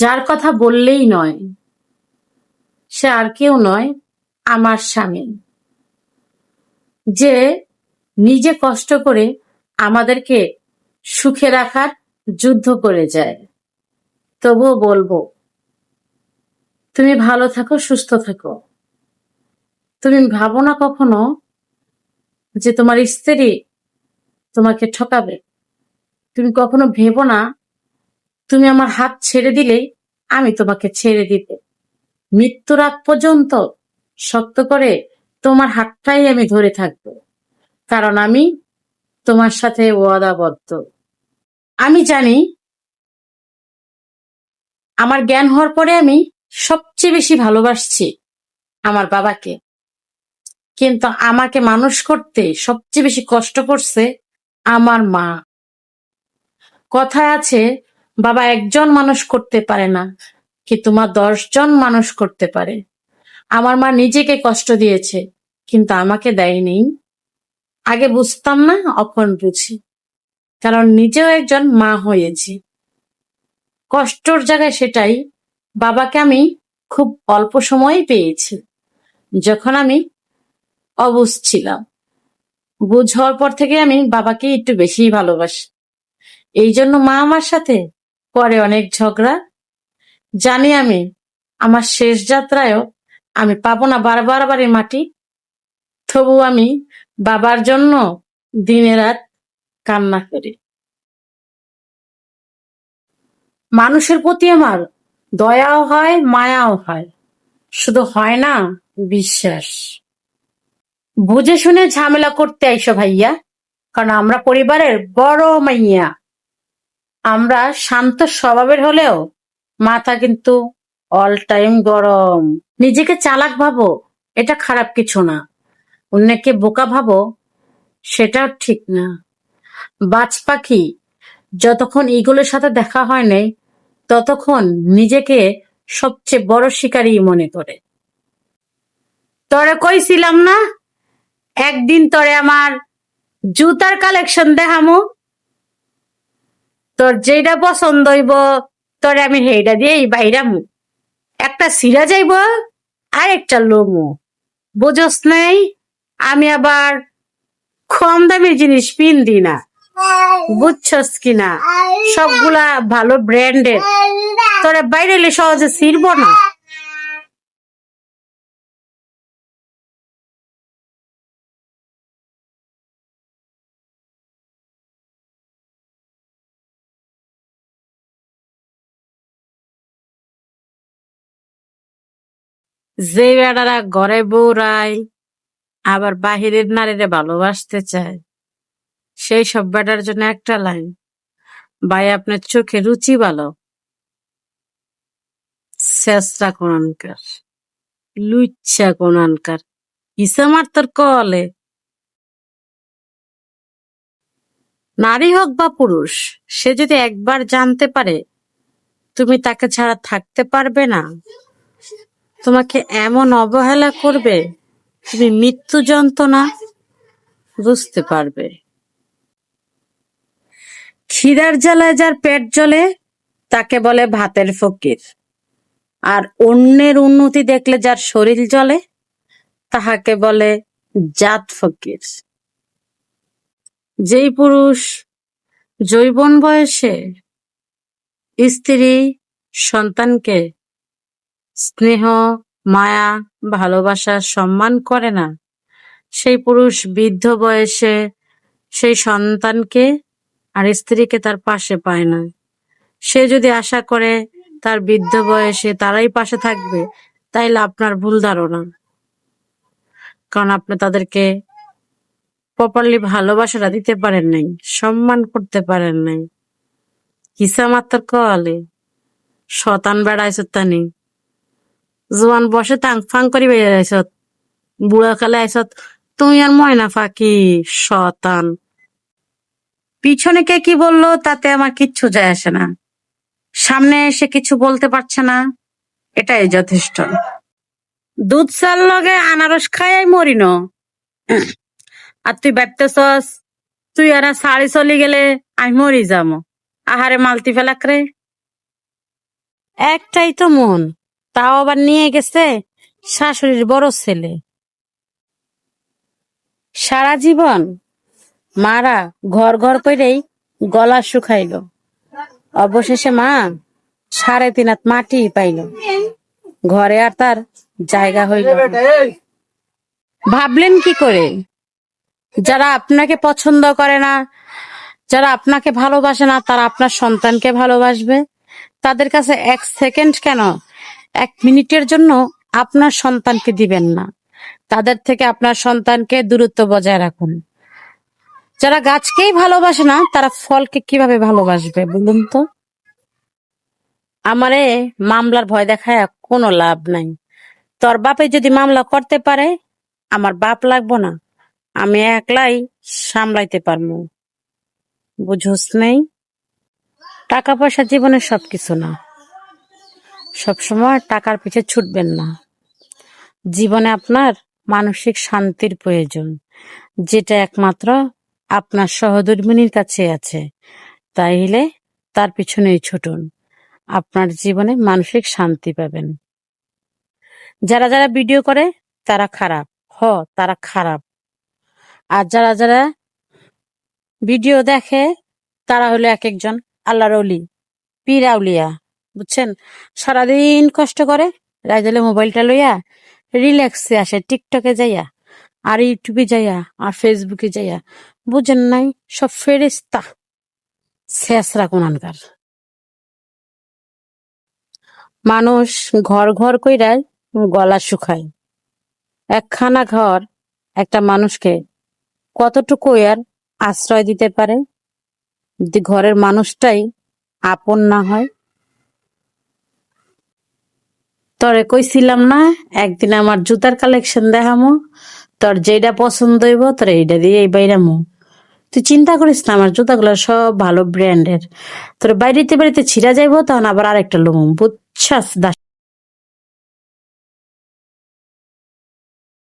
যার কথা বললেই নয়, সে আর কেউ নয়, আমার স্বামী, যে নিজে কষ্ট করে আমাদেরকে সুখে রাখার যুদ্ধ করে যায়। তবুও বলবো, তুমি ভালো থাকো, সুস্থ থাকো। তুমি ভাবো না কখনো যে তোমার স্ত্রী তোমাকে ঠকাবে। তুমি কখনো ভেবো না তুমি আমার হাত ছেড়ে দিলেই আমি তোমাকে ছেড়ে দিতে। মৃত্যুর আগ পর্যন্ত শক্ত করে তোমার হাতটাই আমি ধরে থাকবো, কারণ আমি তোমার সাথে ওয়াদাবদ্ধ। আমি জানি আমার জ্ঞান হওয়ার পরে আমি সবচেয়ে বেশি ভালোবাসছি আমার বাবাকে, কিন্তু আমাকে মানুষ করতে সবচেয়ে বেশি কষ্ট করছে আমার মা। কথায় আছে, বাবা একজন মানুষ করতে পারে না, কিন্তু মা 10 জন মানুষ করতে পারে। আমার মা নিজেকে কষ্ট দিয়েছে, কিন্তু আমাকে দেয়নি। আগে বুঝতাম না, এখন বুঝি, কারণ নিজেও একজন মা হয়েছি। কষ্টর জায়গায় সেটাই, বাবাকে আমি খুব অল্প সময় পেয়েছি, যখন আমি অবুঝ ছিলাম। বুঝ হওয়ার পর থেকে আমি বাবাকে একটু বেশিই ভালোবাসি। এই জন্য মা আমার সাথে করে অনেক ঝগড়া। জানি আমি আমার শেষ যাত্রায়ও আমি পাবো না বারবার বাড়ি মাটি, তবু আমি বাবার জন্য দিনে রাত কান্না করি। মানুষের প্রতি আমার দয়াও হয়, মায়াও হয়, শুধু হয় না বিশ্বাস। বুঝে শুনে ঝামেলা করতে আইসো ভাইয়া, কারণ আমরা পরিবারের বড় মাইয়া। আমরা শান্ত স্বভাবের হলেও মাথা কিন্তু অল টাইম গরম। নিজেকে চালাক ভাবো, এটা খারাপ কিছু না। অন্যকে বোকা ভাবো, সেটাও ঠিক না। বাজ পাখি যতক্ষণ ঈগলের সাথে দেখা হয় নাই, ততক্ষণ নিজেকে সবচেয়ে বড় শিকারী মনে করে। তরে কইছিলাম না, একদিন তরে আমার জুতার কালেকশন দেখামু, তোর যেটা পছন্দ হইব তোরে আমি সেইটা দিয়েই বাইরামু। একটা সিরা যাইব, আর একটা লমু। বুঝস নাই, আমি আবার কম দামি জিনিস পিন্দি না, বুঝছস কিনা? সবগুলা ভালো ব্র্যান্ডের, তোরা বাইরে এলে সহজে ছিড়ব না। যে বেড়ারা ঘরে বউরাই আবার বাহিরের নারীরে ভালোবাসতে চায়, সেই সব বেটার জন্য একটা লাইন, ভাই আপনার চোখে রুচি ভালো, শেষরা কোনানকার, লুচ্ছা কোনানকার, ইসা মার তোর কলে। নারী হোক বা পুরুষ, সে যদি একবার জানতে পারে তুমি তাকে ছাড়া থাকতে পারবে না, তোমাকে এমন অবহেলা করবে, তুমি মৃত্যু যন্ত্রণা বুঝতে পারবে। খিদার জ্বালায় যার পেট জ্বলে তাকে বলে ভাতের ফকির, আর অন্যের উন্নতি দেখলে যার শরীর জ্বলে তাহাকে বলে জাত ফকির। যেই পুরুষ যৌবন বয়সে স্ত্রী সন্তানকে স্নেহ, মায়া, ভালোবাসা, সম্মান করে না, সেই পুরুষ বৃদ্ধ বয়সে সেই সন্তানকে আর স্ত্রীকে তার পাশে পায় না। সে যদি আশা করে তার বৃদ্ধ বয়সে তারাই পাশে থাকবে, তাইলে আপনার ভুল ধারণা, কারণ আপনি তাদেরকে প্রপারলি ভালোবাসাটা দিতে পারেন নাই, সম্মান করতে পারেন নাই। হিসা মাত্র কলে শতান বেড়াইছ তানি, জোয়ান বসে তাং ফাং করি বেড়াইছ, বুড়া কালে আইসত তুই আর ময়না ফাঁকি শতান। পিছনে কে কি বললো তাতে আমার কিচ্ছু যায় আসে না, সামনে এসে কিছু বলতে পারছে না, এটাই যথেষ্ট। দুধ চাল লগে আনারস খাই মরিন, আর তুই ভাবতেছস তুই আর শাড়ি চলি গেলে আমি মরি যাবো। আহারে মালতি ফেলাক রে। একটাই তো মন, তাও আবার নিয়ে গেছে শাশুড়ির বড় ছেলে। সারা জীবন মারা ঘর ঘর কইরেই গলা শুকাইলো, অবশেষে মা 3.5 হাত মাটি পাইল, ঘরে আর তার জায়গা হইল না। ভাবলেন কি করে যারা আপনাকে পছন্দ করে না, যারা আপনাকে ভালোবাসে না, তারা আপনার সন্তানকে ভালোবাসবে? তাদের কাছে 1 সেকেন্ড কেন, 1 মিনিটের জন্য আপনার সন্তানকে দিবেন না। তাদের থেকে আপনার সন্তানকে দূরত্ব বজায় রাখুন। যারা গাছকেই ভালোবাসে না, তারা ফলকে কিভাবে ভালোবাসবে বলুন তো? আমারে মামলার ভয় দেখায় কোনো লাভ নাই। তোর বাপে যদি মামলা করতে পারে, আমার বাপ লাগবো না, আমি একলাই সামলাইতে পারবো। বুঝোস নেই? টাকা পয়সা জীবনের সবকিছু না, সবসময় টাকার পিছে ছুটবেন না। জীবনে আপনার মানসিক শান্তির প্রয়োজন, যেটা একমাত্র আপনার সহধর্মিণীর কাছে আছে। তাইলে তার পিছনেই ছুটুন, আপনার জীবনে মানসিক শান্তি পাবেন। যারা যারা ভিডিও করে তারা খারাপ, তারা খারাপ। আর যারা যারা ভিডিও দেখে তারা হলো এক একজন আল্লাহর ওলি, পীর আউলিয়া, বুঝছেন? সারাদিন কষ্ট করে, রাইজলে মোবাইলটা লইয়া রিল্যাক্সে আসে টিকটকে যাইয়া, আর ইউটিউবে যাইয়া, আর ফেসবুকে যাইয়া। বুঝেন নাই? সব ফেরেস্তা শেষরা কোনানকার। মানুষ ঘর ঘর কইরা গলা শুকায়। একখানা ঘর একটা মানুষকে কতটুকু আর আশ্রয় দিতে পারে যদি ঘরের মানুষটাই আপন না হয়? তরে কইছিলাম না একদিন আমার জুতার কালেকশন দেখামো, তোর যেটা পছন্দ হইব তোর এইটা দিয়ে এই বাইরামো। তুই চিন্তা করিস না, আমার জুতাগুলো সব ভালো ব্র্যান্ডের। তোর বাইরেতে বাড়িতে ছিঁড়া যাইবো, তখন আবার আরেকটা লুমু, বুঝছাস?